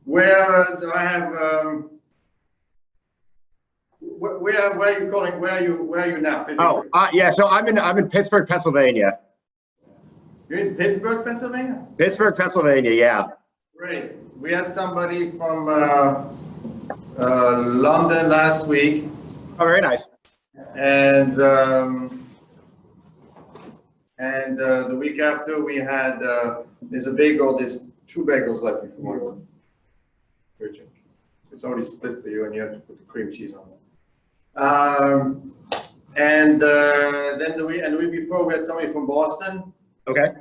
Where do I have? Where are you calling? Where are you now? Physically? Yeah. So I'm in Pittsburgh, Pennsylvania. You're in Pittsburgh, Pennsylvania? Pittsburgh, Pennsylvania. Yeah. Great. We had somebody from London last week. Oh, very nice. And the week after we had there's a bagel. There's two bagels left if you want one. It's already split for you, and you have to put the cream cheese on it. Then the week before we had somebody from Boston. Okay.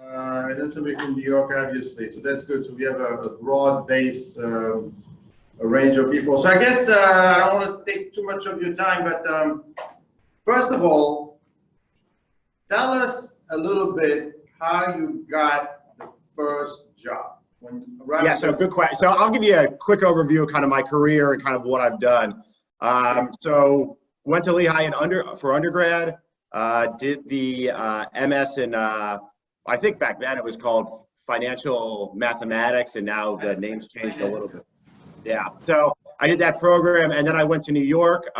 And then somebody from New York, obviously. So that's good. So we have a broad base, a range of people. So I guess I don't want to take too much of your time, but first of all, tell us a little bit how you got the first job. Yeah, so good question. So I'll give you a quick overview of kind of my career and kind of what I've done. So went to Lehigh for undergrad, did the MS in, I think back then it was called financial mathematics, and now the name's changed a little bit. Yeah, so I did that program, and then I went to New York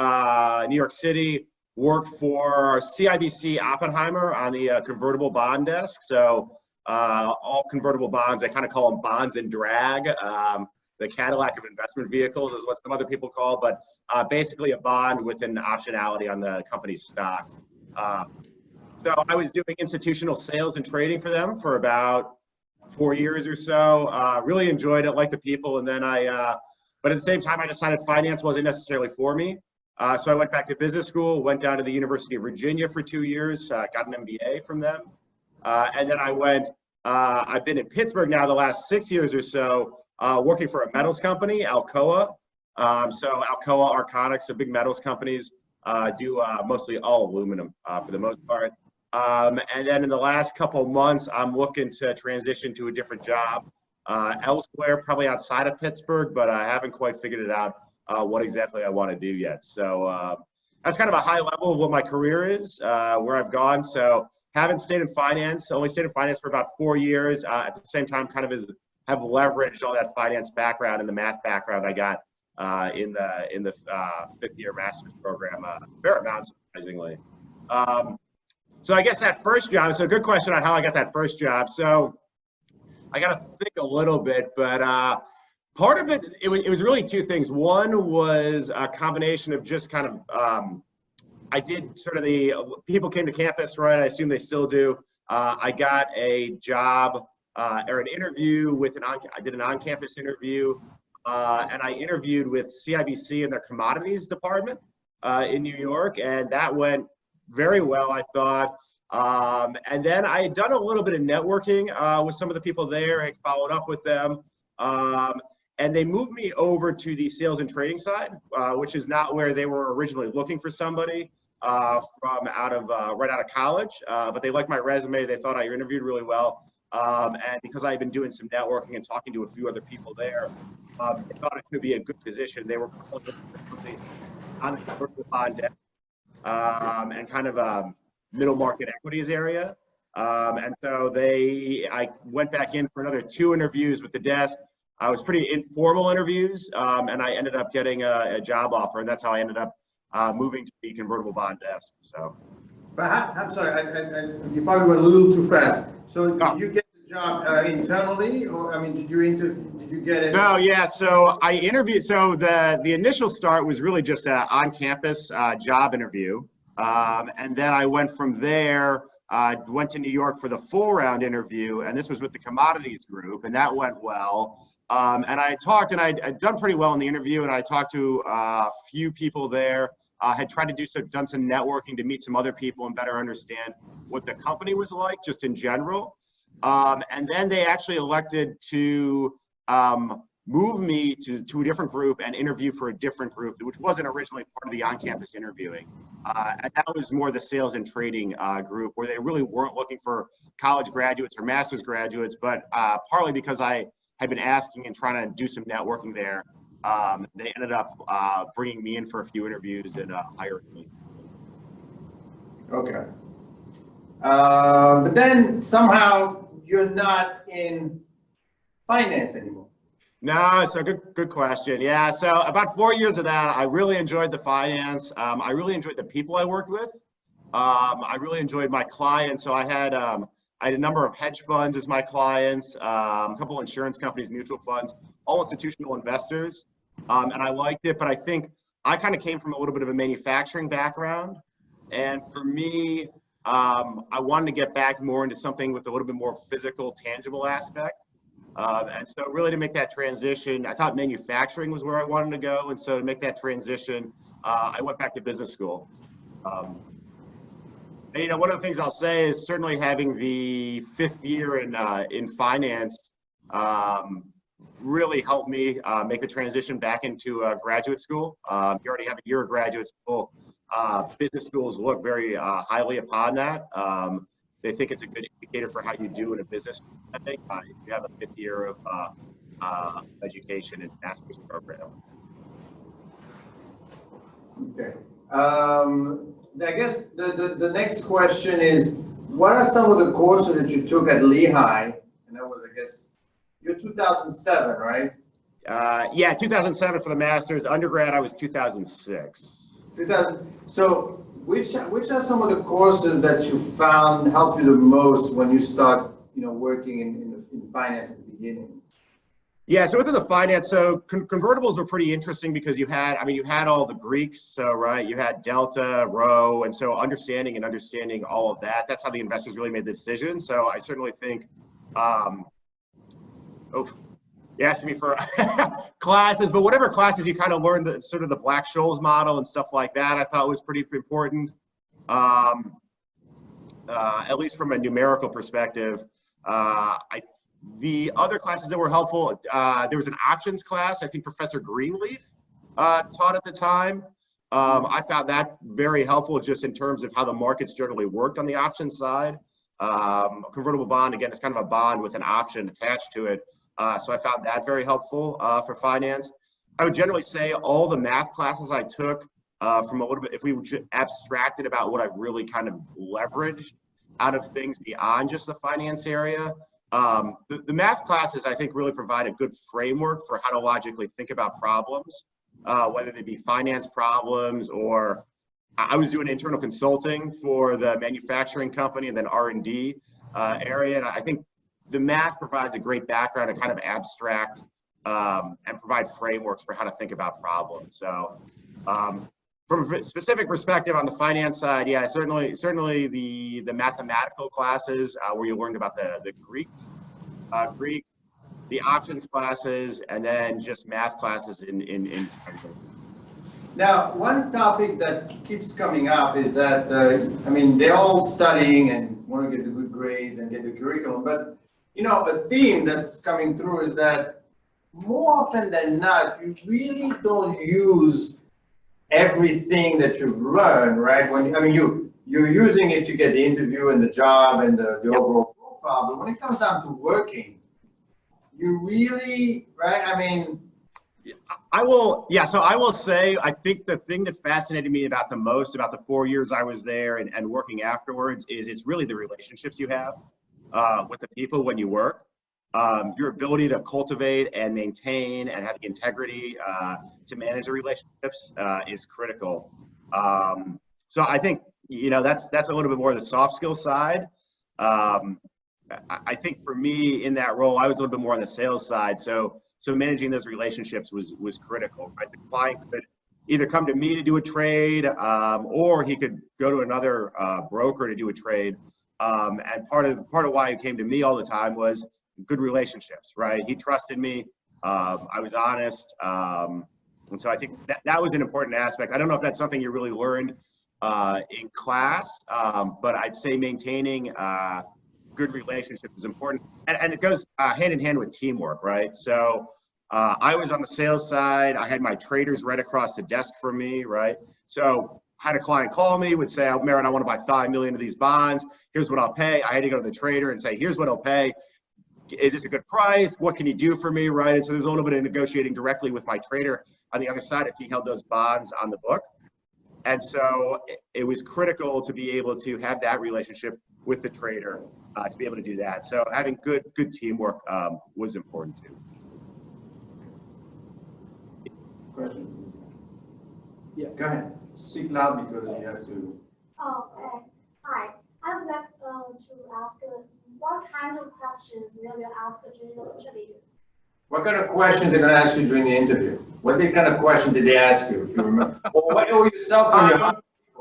City, worked for CIBC Oppenheimer on the convertible bond desk. So all convertible bonds, I kind of call them bonds and drag. The Cadillac of investment vehicles is what some other people call, but basically a bond with an optionality on the company's stock. So I was doing institutional sales and trading for them for about 4 years or so. Really enjoyed it, liked the people, and then but at the same time, I decided finance wasn't necessarily for me. So I went back to business school, went down to the University of Virginia for 2 years, got an MBA from them. And then I've been in Pittsburgh now the last 6 years or so, working for a metals company, Alcoa. So Alcoa, Arconic, so big metals companies do mostly all aluminum for the most part. And then in the last couple of months, I'm looking to transition to a different job elsewhere, probably outside of Pittsburgh, but I haven't quite figured it out what exactly I want to do yet. So that's kind of a high level of what my career is, where I've gone. So haven't stayed in finance, only stayed in finance for about 4 years. At the same time, kind of have leveraged all that finance background and the math background I got in the fifth year master's program, fair amount, surprisingly. So I guess that first job, so good question on how I got that first job. So I got to think a little bit, but part of it was really two things. One was a combination of just kind of, I did sort of people came to campus, right? I assume they still do. I got a job or an interview I did an on-campus interview, and I interviewed with CIBC in their commodities department in New York, and that went very well, I thought. And then I had done a little bit of networking with some of the people there. I followed up with them. And they moved me over to the sales and trading side, which is not where they were originally looking for somebody from right out of college. But they liked my resume. They thought I interviewed really well. And because I had been doing some networking and talking to a few other people there, they thought it could be a good position. They were on the commercial bond desk and kind of middle market equities area. And so I went back in for another 2 interviews with the desk. I was pretty informal interviews, and I ended up getting a job offer, and that's how I ended up moving to the convertible bond desk. So, but I'm sorry, you probably went a little too fast. So did you get the job internally, or I mean, did you get it? No, yeah. So I interviewed. So the initial start was really just an on-campus job interview, and then I went from there. Went to New York for the full round interview, and this was with the commodities group, and that went well. And I talked, and I'd done pretty well in the interview, and I talked to a few people there, had tried to done some networking to meet some other people and better understand what the company was like just in general. And then they actually elected to move me to a different group and interview for a different group, which wasn't originally part of the on-campus interviewing. And that was more the sales and trading group, where they really weren't looking for college graduates or master's graduates, but partly because I had been asking and trying to do some networking there, they ended up bringing me in for a few interviews and hiring me. Okay. But then somehow you're not in finance anymore. No, so good question. Yeah, so about 4 years of that, I really enjoyed the finance. I really enjoyed the people I worked with. I really enjoyed my clients. So I had a number of hedge funds as my clients, a couple insurance companies, mutual funds, all institutional investors, and I liked it. But I think I kind of came from a little bit of a manufacturing background, and for me, I wanted to get back more into something with a little bit more physical, tangible aspect. And so really to make that transition, I thought manufacturing was where I wanted to go. And so to make that transition, I went back to business school. Um, and, one of the things I'll say is certainly having the 5th year in finance really helped me make the transition back into graduate school. You already have a year of graduate school. Business schools look very highly upon that. They think it's a good indicator for how you do in a business. I think if you have a 5th year of education and master's program. Okay. I guess the next question is, what are some of the courses that you took at Lehigh? And that was, I guess, you're 2007, right? Yeah, 2007 for the master's. Undergrad, I was 2006. 2000. So which are some of the courses that you found help you the most when you start, working in finance at the beginning? Yeah, so within the finance, so convertibles were pretty interesting because you had all the Greeks, so right, you had delta, rho, and so understanding all of that. That's how the investors really made the decision. So I certainly think, you asked me for classes, but whatever classes you kind of learned, the sort of the Black-Scholes model and stuff like that, I thought was pretty important, at least from a numerical perspective. The other classes that were helpful, there was an options class, I think Professor Greenleaf taught at the time. I found that very helpful just in terms of how the markets generally worked on the options side. A convertible bond, again, it's kind of a bond with an option attached to it. So I found that very helpful for finance. I would generally say all the math classes I took from a little bit, if we abstracted about what I really kind of leveraged out of things beyond just the finance area, the math classes, I think, really provide a good framework for how to logically think about problems, whether they be finance problems or I was doing internal consulting for the manufacturing company and then R&D area. And I think the math provides a great background to kind of abstract and provide frameworks for how to think about problems. So from a specific perspective on the finance side, yeah, certainly the mathematical classes where you learned about the Greek, the options classes, and then just math classes in general. Now, one topic that keeps coming up is that, they're all studying and want to get the good grades and get the curriculum, but, a theme that's coming through is that more often than not, you really don't use everything that you've learned, right? You're using it to get the interview and the job and the overall profile, but when it comes down to working, you really, right? So I will say, I think the thing that fascinated me about the 4 years I was there and working afterwards is it's really the relationships you have with the people when you work. Your ability to cultivate and maintain and have the integrity to manage the relationships is critical. So I think, that's a little bit more of the soft skill side. I think for me in that role, I was a little bit more on the sales side. So managing those relationships was critical, right? The client could either come to me to do a trade, or he could go to another broker to do a trade. And part of why he came to me all the time was good relationships, right? He trusted me. I was honest. And so I think that was an important aspect. I don't know if that's something you really learned in class, but I'd say maintaining good relationships is important. And it goes hand in hand with teamwork, right? So I was on the sales side. I had my traders right across the desk from me, right? So had a client call me, would say, oh, Marin, I want to buy 5 million of these bonds. Here's what I'll pay. I had to go to the trader and say, here's what I'll pay. Is this a good price? What can you do for me, right? And so there's a little bit of negotiating directly with my trader on the other side if he held those bonds on the book. And so it was critical to be able to have that relationship with the trader to be able to do that. So having good teamwork was important too. question, please. Yeah. Go ahead. Speak loud because he has to. Hi. I would like to ask what kind of questions they will ask during the interview? What kind of questions they're going to ask you during the interview? What kind of question did they ask you, if you remember? Or what know yourself when you're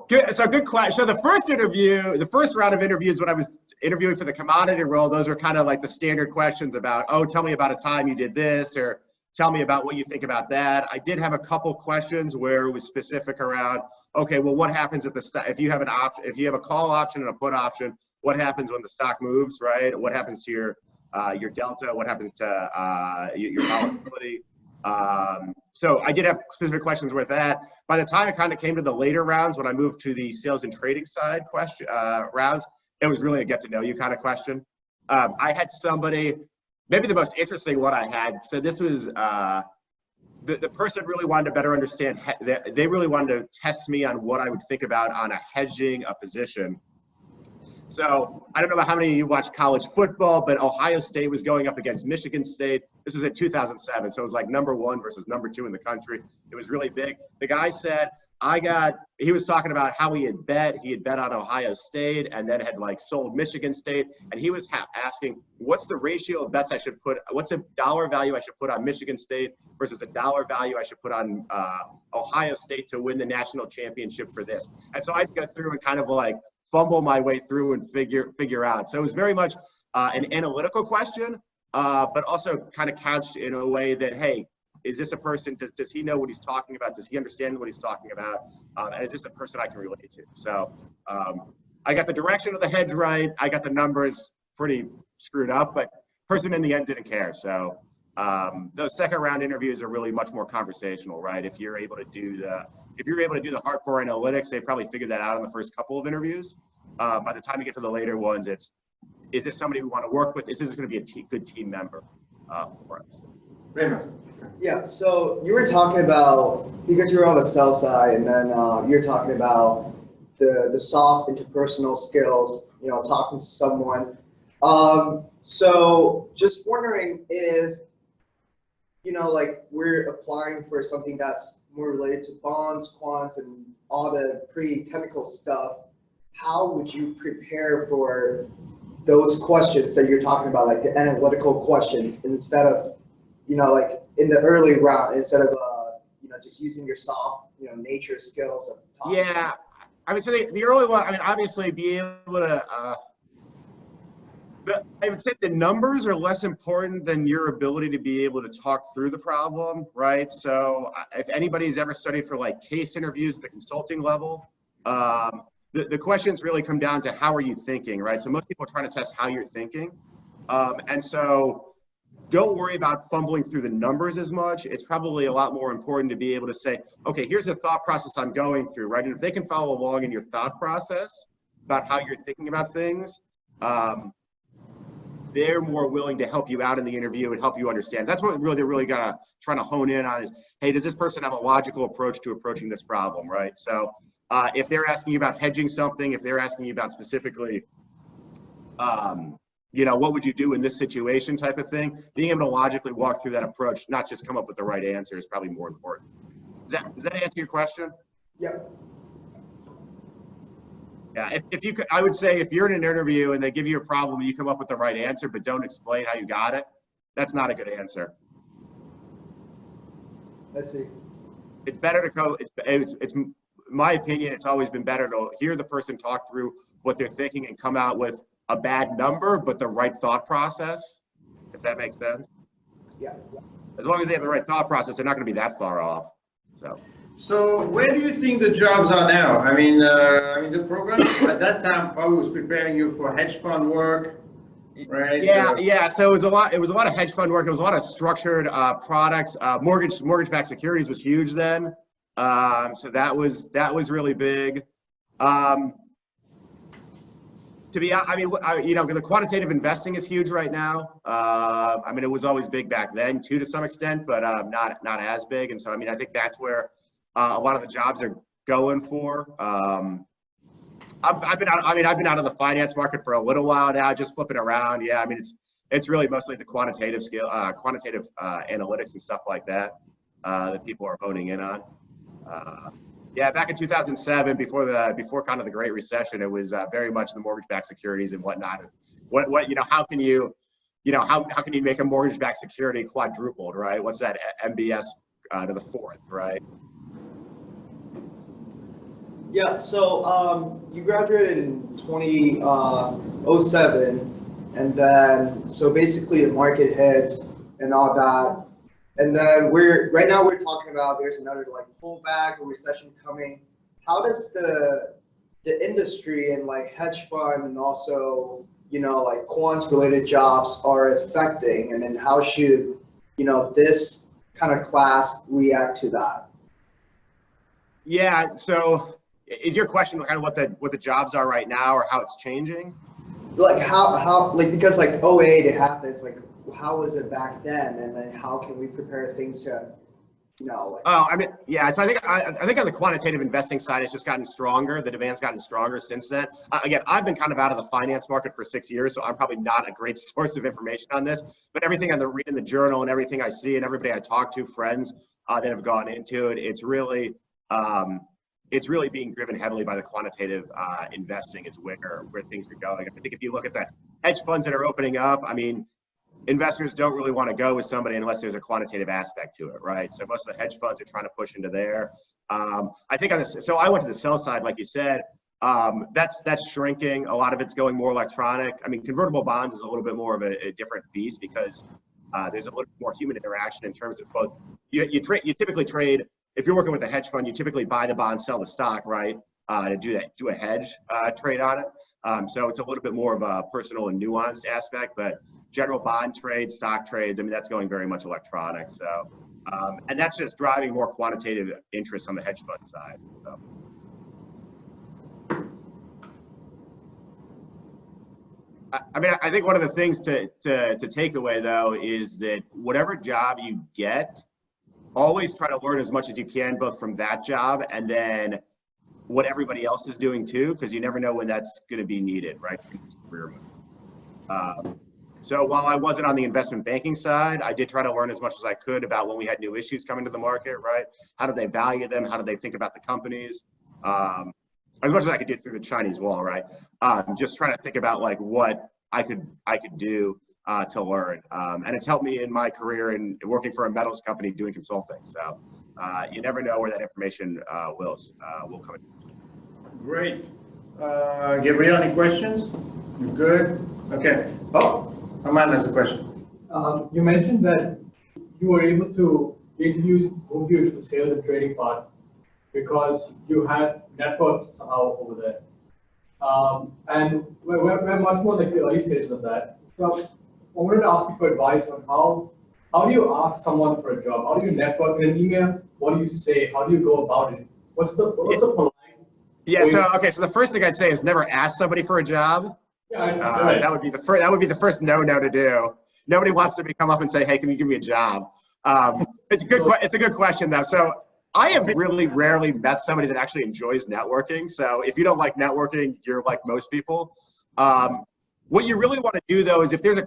Good. So good question. So the first round of interviews when I was interviewing for the commodity role, those are kind of like the standard questions about, oh, tell me about a time you did this, or tell me about what you think about that. I did have a couple questions where it was specific around, okay, well, what happens if the stock, if you have an option, if you have a call option and a put option, what happens when the stock moves, right? What happens to your delta? What happens to your volatility? So I did have specific questions with that. By the time it kind of came to the later rounds, when I moved to the sales and trading side rounds, it was really a get to know you kind of question. I had somebody, maybe the most interesting one I had. So this was, the person really wanted to better understand, they really wanted to test me on what I would think about on hedging a position. So I don't know about how many of you watch college football, but Ohio State was going up against Michigan State. This was in 2007. So it was like #1 versus #2 in the country. It was really big. The guy said, he was talking about how he had bet on Ohio State and then had like sold Michigan State. And he was asking, what's the ratio of bets I should put, what's a dollar value I should put on Michigan State versus a dollar value I should put on Ohio State to win the national championship for this. And so I'd go through and kind of like fumble my way through and figure out. So it was very much an analytical question, but also kind of couched in a way that, hey, is this a person, does he know what he's talking about? Does he understand what he's talking about? And is this a person I can relate to? So I got the direction of the hedge right. I got the numbers pretty screwed up, but person in the end didn't care. So those second round interviews are really much more conversational, right? If you're able to do the hardcore analytics, they probably figured that out in the first couple of interviews. By the time you get to the later ones, is this somebody we want to work with? Is this going to be a good team member for us? Yeah, so you were talking about, because you were on the sell side, and then you're talking about the soft interpersonal skills, talking to someone. So just wondering if, like we're applying for something that's more related to bonds, quants, and all the pretty technical stuff, how would you prepare for those questions that you're talking about, like the analytical questions, instead of, like in the early round, instead of, just using your soft, nature skills of talking? Yeah, I would say the early one, I mean, obviously be able to, I would say the numbers are less important than your ability to be able to talk through the problem, right? So if anybody's ever studied for like case interviews at the consulting level, the questions really come down to how are you thinking, right? So most people are trying to test how you're thinking. And so don't worry about fumbling through the numbers as much. It's probably a lot more important to be able to say, okay, here's the thought process I'm going through, right? And if they can follow along in your thought process about how you're thinking about things, they're more willing to help you out in the interview and help you understand. That's what they're really trying to hone in on is, hey, does this person have a logical approach to approaching this problem, right? So if they're asking you about hedging something, if they're asking you about specifically, what would you do in this situation type of thing, being able to logically walk through that approach, not just come up with the right answer, is probably more important. Does that answer your question? Yep. Yeah, if you could, I would say if you're in an interview and they give you a problem, you come up with the right answer, but don't explain how you got it, that's not a good answer. I see. It's better to go, it's my opinion, it's always been better to hear the person talk through what they're thinking and come out with a bad number, but the right thought process, if that makes sense. Yeah. As long as they have the right thought process, they're not going to be that far off. So where do you think the jobs are now? I mean, the program at that time probably was preparing you for hedge fund work, right? Yeah. So it was a lot of hedge fund work. It was a lot of structured products. Mortgage-backed securities was huge then. So that was really big. The quantitative investing is huge right now. It was always big back then too, to some extent, but not as big. And so, I think that's where a lot of the jobs are going for. I've been out of the finance market for a little while now, just flipping around. Yeah, it's really mostly the quantitative analytics and stuff like that. that people are honing in on. Yeah, back in 2007, before kind of the Great Recession, it was very much the mortgage-backed securities and whatnot. How can you make a mortgage-backed security quadrupled, right? What's that, MBS to the fourth, right? Yeah, so you graduated in 2007, and then so basically the market hits and all that, and then right now we're talking about there's another like pullback or recession coming. How does the industry and like hedge fund and also like quants related jobs are affecting, and then how should this kind of class react to that? Yeah, so is your question kind of what the jobs are right now or how it's changing? Like how like, because like '08 it happens, like how was it back then, and then how can we prepare things to like, Oh, I mean, yeah. So I think on the quantitative investing side, it's just gotten stronger. The demand's gotten stronger since then. Again, I've been kind of out of the finance market for 6 years, so I'm probably not a great source of information on this. But everything I read in the journal and everything I see and everybody I talk to, friends that have gone into it, it's really being driven heavily by the quantitative investing is where things are going. I think if you look at the hedge funds that are opening up, I mean, investors don't really want to go with somebody unless there's a quantitative aspect to it, right? So most of the hedge funds are trying to push into there. I think so I went to the sell side, like you said. That's shrinking. A lot of it's going more electronic. I mean, convertible bonds is a little bit more of a different beast because there's a little more human interaction in terms of both. You typically trade. If you're working with a hedge fund, you typically buy the bond, sell the stock, right? To do a hedge trade on it. So it's a little bit more of a personal and nuanced aspect, but general bond trades, stock trades, I mean, that's going very much electronic. So, and that's just driving more quantitative interest on the hedge fund side. So. I mean, I think one of the things to take away though is that whatever job you get, always try to learn as much as you can, both from that job and then what everybody else is doing too, because you never know when that's going to be needed, right? Career move. So while I wasn't on the investment banking side, I did try to learn as much as I could about when we had new issues coming to the market, right? How do they value them? How do they think about the companies? As much as I could do through the Chinese wall, right? Just trying to think about like what I could do to learn. And it's helped me in my career in working for a metals company doing consulting. So you never know where that information will come in. Great. Gabriel, any questions? You good? Okay. Oh, Aman has a question. You mentioned that you were able to move you to the sales and trading part because you had networked somehow over there. And we're much more like the early stages of that. So I wanted to ask you for advice on how do you ask someone for a job? How do you network in an email? What do you say? How do you go about it? What's a polite? Yeah. So okay. So the first thing I'd say is never ask somebody for a job. Yeah, that would be the first no to do. Nobody wants to come up and say, "Hey, can you give me a job?" It's a good question though. So I have really rarely met somebody that actually enjoys networking. So if you don't like networking, you're like most people. What you really want to do though is if there's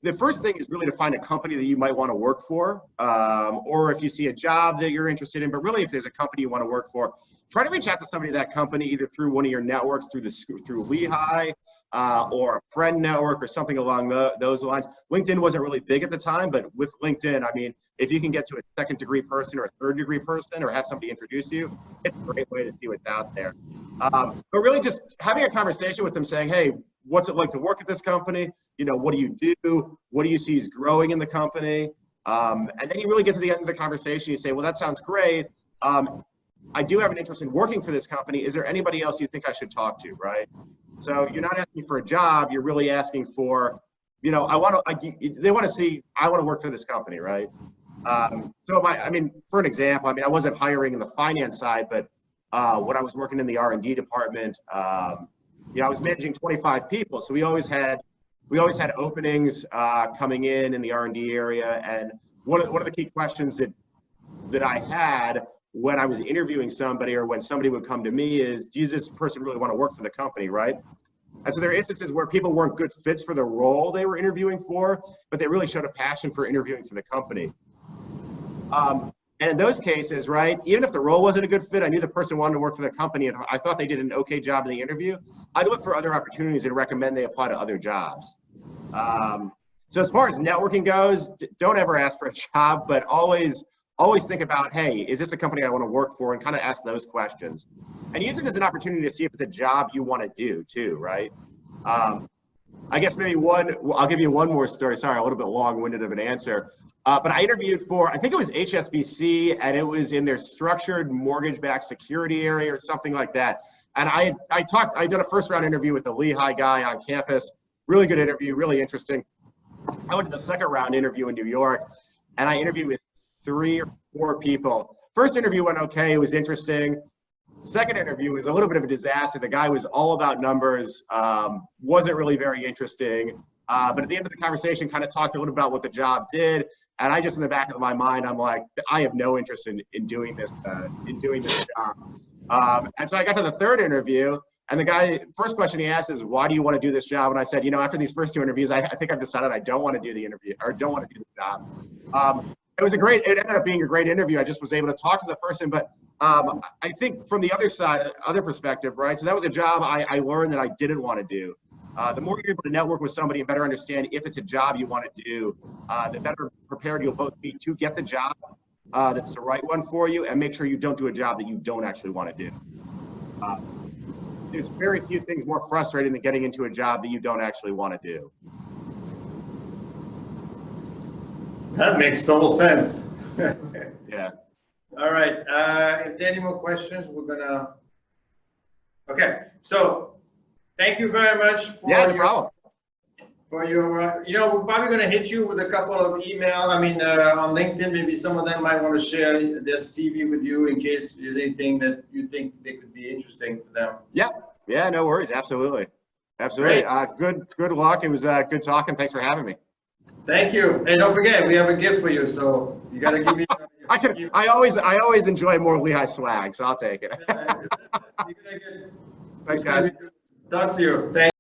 the first thing is really to find a company that you might want to work for, or if you see a job that you're interested in. But really, if there's a company you want to work for, try to reach out to somebody at that company either through one of your networks, through Lehigh, or a friend network or something along those lines. LinkedIn wasn't really big at the time, but with LinkedIn, I mean, if you can get to a second degree person or a third degree person or have somebody introduce you, it's a great way to see what's out there. But really just having a conversation with them saying, hey, what's it like to work at this company? You know, what do you do? What do you see is growing in the company? And then you really get to the end of the conversation, you say, well, that sounds great. I do have an interest in working for this company. Is there anybody else you think I should talk to, right? So you're not asking for a job. You're really asking for, you know, they want to see, I want to work for this company, right? So I mean, for an example, I mean, I wasn't hiring in the finance side, but when I was working in the R&D department, you know, I was managing 25 people. So we always had openings coming in the R&D area. And one of the key questions that I had when I was interviewing somebody or when somebody would come to me is, does this person really want to work for the company, right? And so there are instances where people weren't good fits for the role they were interviewing for, but they really showed a passion for interviewing for the company. And in those cases, right, even if the role wasn't a good fit, I knew the person wanted to work for the company and I thought they did an okay job in the interview, I'd look for other opportunities and recommend they apply to other jobs. So as far as networking goes, don't ever ask for a job, but always think about, hey, is this a company I want to work for, and kind of ask those questions. And use it as an opportunity to see if it's a job you want to do too, right? I guess maybe I'll give you one more story. Sorry, a little bit long-winded of an answer. But I interviewed for, I think it was HSBC, and it was in their structured mortgage-backed security area or something like that. And I did a first-round interview with the Lehigh guy on campus. Really good interview, really interesting. I went to the second round interview in New York, and I interviewed with 3 or 4 people. First interview went okay, it was interesting. Second interview was a little bit of a disaster. The guy was all about numbers, wasn't really very interesting. But at the end of the conversation, kind of talked a little about what the job did. And I just, in the back of my mind, I'm like, I have no interest in doing this job. And so I got to the third interview, and the guy, first question he asked is, why do you want to do this job? And I said, after these first 2 interviews, I think I've decided I don't want to do the interview, or don't want to do the job. It ended up being a great interview. I just was able to talk to the person, but I think from the other perspective, right? So that was a job I learned that I didn't want to do. The more you're able to network with somebody and better understand if it's a job you want to do, the better prepared you'll both be to get the job that's the right one for you, and make sure you don't do a job that you don't actually want to do. There's very few things more frustrating than getting into a job that you don't actually want to do. That makes total sense. Yeah. All right, if there are any more questions, we're gonna, okay, so thank you very much for No problem. We're probably gonna hit you with a couple of email, on LinkedIn, maybe some of them might want to share their CV with you in case there's anything that you think they could be interesting for them. Yeah, no worries, absolutely. Good luck, it was good talking, thanks for having me. Thank you, and don't forget, we have a gift for you, so you gotta give me. I always enjoy more Lehigh swag, so I'll take it. You're gonna get, Thanks, guys. talk to you. Thank